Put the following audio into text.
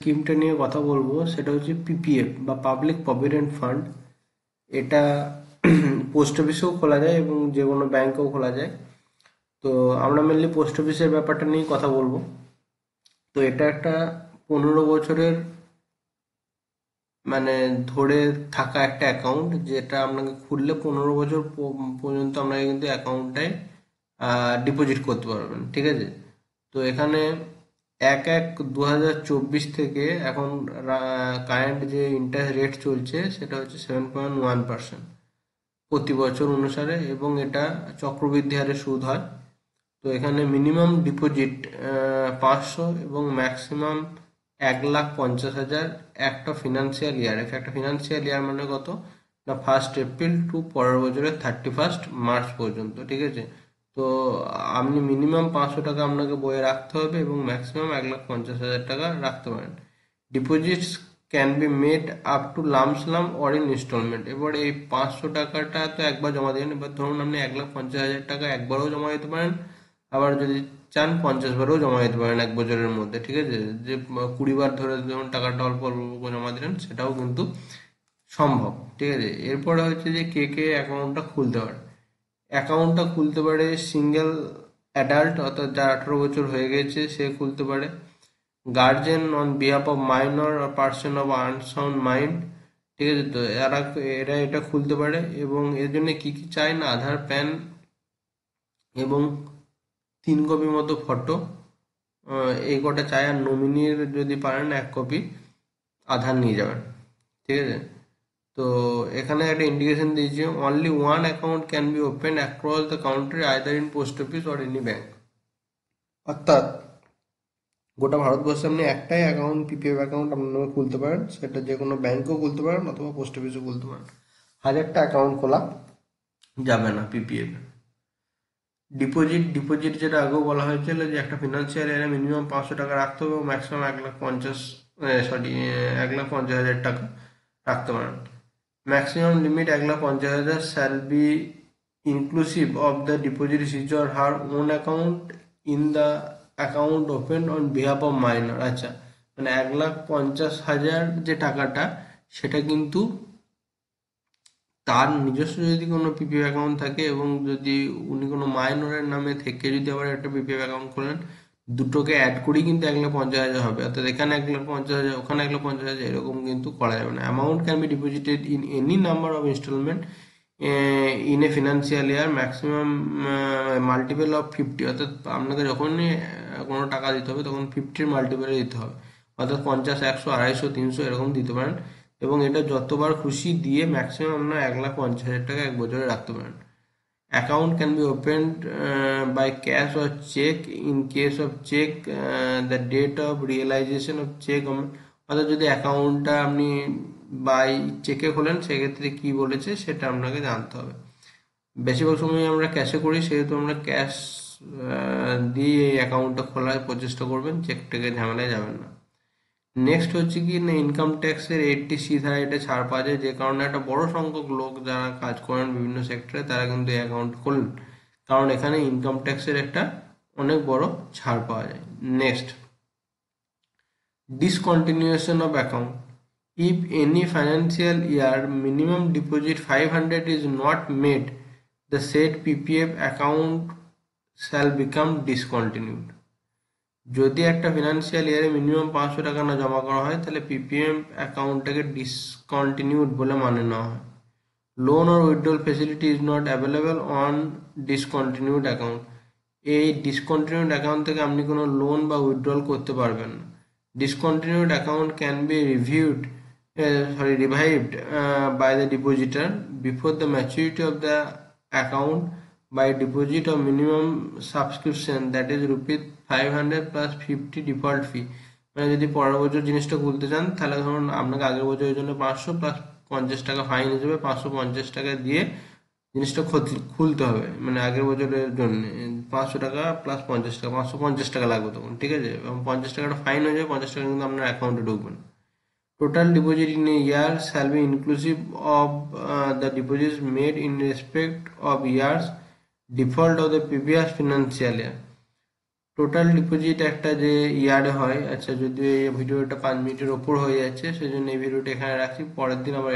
স্কিমটা নিয়ে কথা বলবো সেটা হচ্ছে পিপিএফ বা পাবলিক প্রভিডেন্ট ফান্ড। এটা পোস্ট অফিসেও খোলা যায় এবং যে কোনো ব্যাংকেও খোলা যায়। তো আমরা মেনলি পোস্ট অফিসের ব্যাপারটা নিয়েই কথা বলবো। তো এটা একটা 15 বছরের মানে ধরে থাকা একটা অ্যাকাউন্ট, যেটা আপনাকে খুললে 15 বছর পর্যন্ত আপনাকে কিন্তু অ্যাকাউন্টটায় ডিপোজিট করতে পারবেন, ঠিক আছে। তো এখানে 1/1/2024 থেকে এখন কারেন্ট যে ইন্টারেস্ট রেট চলছে সেটা হচ্ছে 7.1% প্রতি বছর অনুসারে, এবং এটা চক্রবৃদ্ধি হারে সুদ হয়। তো এখানে মিনিমাম ডিপোজিট 500 এবং ম্যাক্সিমাম 1,50,000 একটা ফিনান্সিয়াল ইয়ার। একটা ফিনান্সিয়াল ইয়ার মানে কত না, 1 এপ্রিল টু পরের বছরের 31 মার্চ পর্যন্ত, ঠিক আছে। তো আপনি মিনিমাম 500 টাকা আপনাকে বইয়ে রাখতে হবে এবং ম্যাক্সিমাম 1,50,000 টাকা রাখতে পারেন। Deposits can be made up to lump sum or in instalment. এবার এই 500 টাকাটা তো একবার জমা দেবেন, এবার ধরুন আপনি 1,50,000 টাকা একবারও জমা দিতে পারেন, আবার যদি চান 50 বারও জমা দিতে পারেন 1 বছরের মধ্যে, ঠিক আছে। যে 20 বার ধরে যেমন টাকাটা অল্প অল্প জমা দিলেন সেটাও কিন্তু সম্ভব, ঠিক আছে। এরপরে হচ্ছে যে কে কে অ্যাকাউন্টটা খুলতে পারে। অ্যাকাউন্টটা খুলতে পারে সিঙ্গেল অ্যাডাল্ট, অর্থাৎ যার 18 বছর হয়ে গেছে সে খুলতে পারে। Guardian on behalf of minor আর পার্সন অফ আনসাউন্ড মাইন্ড, ঠিক আছে। তো এরা এটা খুলতে পারে, এবং এর জন্য কি কি চাই না, আধার, প্যান এবং 3 কপি মতো ফটো, এই কটা চাই। আর নমিনির যদি পারেন 1 কপি আধার নিয়ে যাবেন, ঠিক আছে। তো এখানে একটা ইন্ডিকেশন দিয়েছে, only one account can be open across the country either in post office or any bank. অর্থাৎ গোটা ভারতবর্ষে আপনি একটাই অ্যাকাউন্ট, পিপিএফ অ্যাকাউন্ট আপনার নামে খুলতে পারেন, সেটা যে কোনো ব্যাংকেও খুলতে পারেন অথবা পোস্ট অফিসেও খুলতে পারেন। 1000টা অ্যাকাউন্ট খোলা যাবে না পিপিএফ। ডিপোজিট যেটা আগেও বলা হয়েছিল যে একটা ফিনান্সিয়াল ইয়ারে মিনিমাম 500 টাকা রাখতে হবে এবং ম্যাক্সিমাম 1,50,000 টাকা রাখতে পারেন। Maximum limit 1,50,000 shall be inclusive of the deposit his or her own account in the account open on behalf of minor. আচ্ছা, মানে 1,50,000 যে টাকাটা সেটা কিন্তু তার নিজস্ব যদি কোনো পিপিএফ অ্যাকাউন্ট থাকে, এবং যদি উনি কোনো মাইনরের নামে থেকে যদি আবার একটা পিপিএফ অ্যাকাউন্ট খোলেন, দুটোকে অ্যাড করেই কিন্তু 1,50,000 হবে। অর্থাৎ এখানে 1,50,000 ওখানে 1,50,000 এরকম কিন্তু করা যাবে না। Amount can be deposited in any number of instalment in a financial year, maximum multiple of 50। অর্থাৎ আপনাকে যখনই কোনো টাকা দিতে হবে তখন 50-র মাল্টিপলে দিতে হবে, অর্থাৎ 50, 100, 250, 300 এরকম দিতে পারেন। এবং এটা যতবার খুশি দিয়ে ম্যাক্সিমাম আপনার 1,50,000 টাকা 1 বছরে রাখতে পারেন। Account can be opened by cash or cheque in case of cheque the date of realisation of cheque. অর্থাৎ যদি অ্যাকাউন্টটা আপনি বাই চেকে খোলেন সেক্ষেত্রে কি বলেছে সেটা আপনাকে জানতে হবে। বেশিরভাগ সময় আমরা ক্যাশে করি, সেহেতু আমরা ক্যাশ দিয়ে এই অ্যাকাউন্টটা খোলার প্রচেষ্টা করবেন, চেক টেকে ঝামেলায় যাবেন না। নেক্সট হচ্ছে কি না, ইনকাম ট্যাক্সের 80C ধারা এটা ছাড় পাওয়া যায়, যে কারণে একটা বড় সংখ্যক লোক যারা কাজ করেন বিভিন্ন সেক্টরে তারা কিন্তু এই অ্যাকাউন্ট খোলেন, কারণ এখানে ইনকাম ট্যাক্সের একটা অনেক বড় ছাড় পাওয়া যায়। Next, discontinuation of account. If any financial year minimum deposit 500 is not made, the said PPF account shall become discontinued. যদি একটা ফিনান্সিয়াল ইয়ারে মিনিমাম 500 টাকা না জমা করা হয় তাহলে পিপিএম অ্যাকাউন্টটাকে ডিসকন্টিনিউড বলে মানে নেওয়া হয়। Loan or withdrawal facility is not available on discontinued account. এই ডিসকন্টিনিউড অ্যাকাউন্ট থেকে আপনি কোনো লোন বা উইথড্রল করতে পারবেন না। Discontinued account can B revived by the depositor before the maturity of the account by deposit of minimum subscription, that is rupees 500 plus 50 default fee। মানে যদি পরের বছর জিনিসটা খুলতে চান তাহলে ধরুন আপনাকে আগের বছরের জন্য 500 প্লাস 50 টাকা ফাইন হিসেবে 550 টাকা দিয়ে জিনিসটা খুলতে হবে। মানে আগের বছরের জন্য 500 টাকা প্লাস 50 টাকা, 550 টাকা লাগবে তখন, ঠিক আছে। এবং 50 টাকাটা ফাইন হয়ে যাবে, 50 টাকা কিন্তু আপনার অ্যাকাউন্টে ঢুকবে না। Total deposit in a year shall be inclusive of the deposits made in respect of years default of the previous financial year। Total deposit একটা যে ইয়ারে হয়। আচ্ছা, যদি এই ভিডিওটা 5 মিনিটের ওপর হয়ে যাচ্ছে, সেজন্য এই ভিডিওটা এখানে রাখছি, পরের দিন আবার